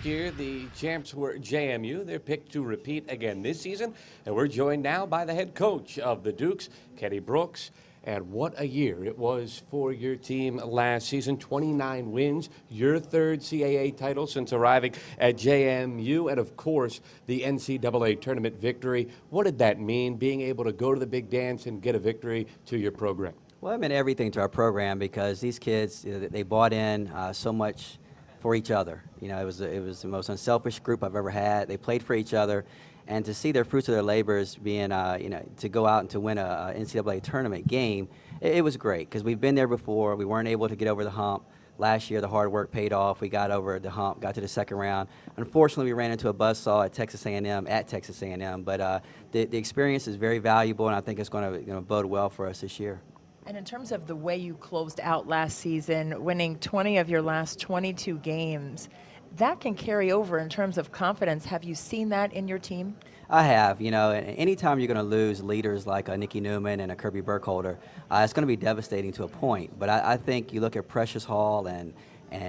Last year, the champs were JMU. They're picked to repeat again this season. And we're joined now by the head coach of the Dukes, Kenny Brooks. And what a year it was for your team last season. 29 wins, your third CAA title since arriving at JMU, and of course, the NCAA tournament victory. What did that mean, being able to go to the big dance and get a victory to your program? Well, it meant everything to our program because these kids, they bought in so much for each other. It was the most unselfish group I've ever had. They played for each other, and to see their fruits of their labors being, to go out and to win a NCAA tournament game, it was great because we've been there before. We weren't able to get over the hump. Last year, the hard work paid off. We got over the hump, got to the second round. Unfortunately, we ran into a buzzsaw at Texas A&M, but the experience is very valuable, and I think it's going to bode well for us this year. And in terms of the way you closed out last season, winning 20 of your last 22 games, that can carry over in terms of confidence. Have you seen that in your team? I have. Anytime you're going to lose leaders like Nikki Newman and a Kirby Burkholder, it's going to be devastating to a point. But I think you look at Precious Hall and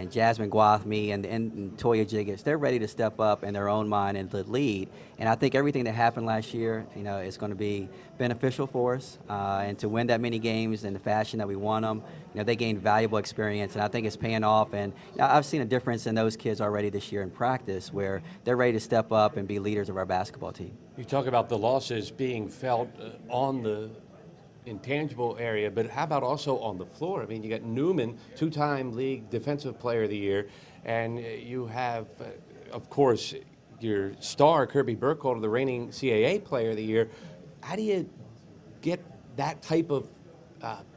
Jasmine Gwathmey and Toya Jiggets, they're ready to step up in their own mind and to lead. And I think everything that happened last year, is going to be beneficial for us. And to win that many games in the fashion that we won them, they gained valuable experience, and I think it's paying off. And I've seen a difference in those kids already this year in practice where they're ready to step up and be leaders of our basketball team. You talk about the losses being felt on the intangible area, but how about also on the floor? I mean, you got Newman, two-time league defensive player of the year, and you have, of course, your star, Kirby Burkholder, the reigning CAA player of the year. How do you get that type of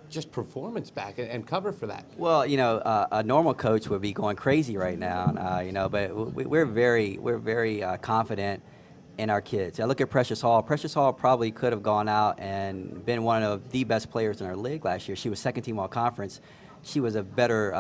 just performance back and cover for that? Well, a normal coach would be going crazy right now, but we're very confident in our kids. I look at Precious Hall. Precious Hall probably could have gone out and been one of the best players in our league last year. She was second team all conference. She was a better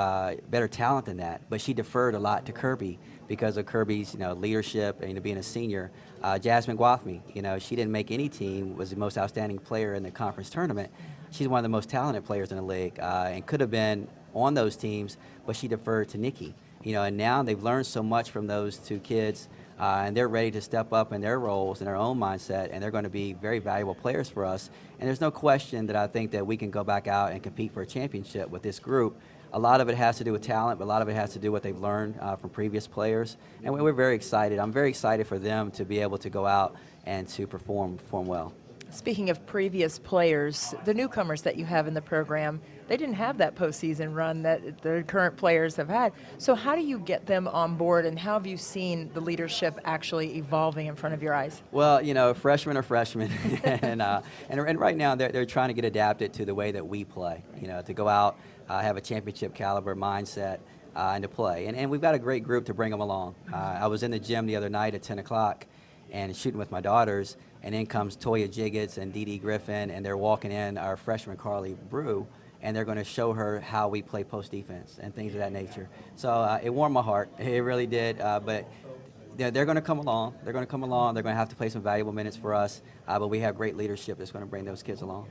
talent than that, but she deferred a lot to Kirby because of Kirby's leadership and being a senior. Jasmine Gwathmey, she didn't make any team, was the most outstanding player in the conference tournament. She's one of the most talented players in the league and could have been on those teams, but she deferred to Nikki. And now they've learned so much from those two kids. And they're ready to step up in their roles, in their own mindset, and they're going to be very valuable players for us. And there's no question that I think that we can go back out and compete for a championship with this group. A lot of it has to do with talent, but a lot of it has to do with what they've learned from previous players. And we're very excited. I'm very excited for them to be able to go out and to perform well. Speaking of previous players, the newcomers that you have in the program, they didn't have that postseason run that the current players have had. So how do you get them on board, and how have you seen the leadership actually evolving in front of your eyes? Well, freshmen are freshmen, and right now they're trying to get adapted to the way that we play. To go out, have a championship caliber mindset, and to play. And we've got a great group to bring them along. I was in the gym the other night at 10 o'clock and shooting with my daughters, and in comes Toya Jiggets and Dee Dee Griffin, and they're walking in our freshman Carly Brew, and they're going to show her how we play post defense and things of that nature. So it warmed my heart. It really did. But they're going to come along. They're going to have to play some valuable minutes for us. But we have great leadership that's going to bring those kids along.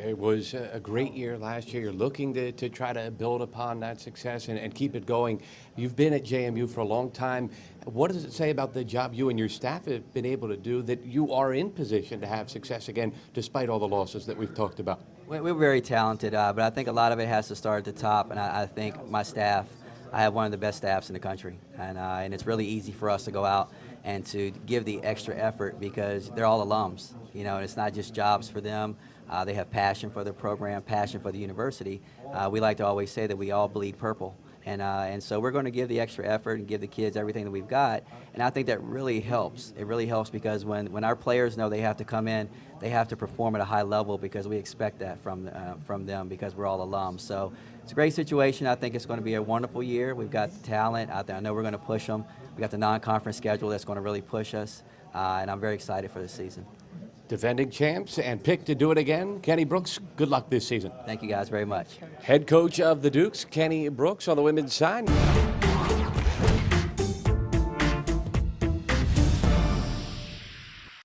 It was a great year last year. You're looking to try to build upon that success and keep it going. You've been at JMU for a long time. What does it say about the job you and your staff have been able to do that you are in position to have success again, despite all the losses that we've talked about? We're very talented, but I think a lot of it has to start at the top, and I think my staff, I have one of the best staffs in the country, and it's really easy for us to go out and to give the extra effort because they're all alums, and it's not just jobs for them. They have passion for their program, passion for the university. We like to always say that we all bleed purple. And so we're going to give the extra effort and give the kids everything that we've got. And I think that really helps. It really helps because when our players know they have to come in, they have to perform at a high level because we expect that from them because we're all alums. So it's a great situation. I think it's going to be a wonderful year. We've got the talent. I know we're going to push them. We've got the non-conference schedule that's going to really push us. And I'm very excited for this season. Defending champs and picked to do it again, Kenny Brooks, good luck this season. Thank you guys very much. Head coach of the Dukes, Kenny Brooks, on the women's side.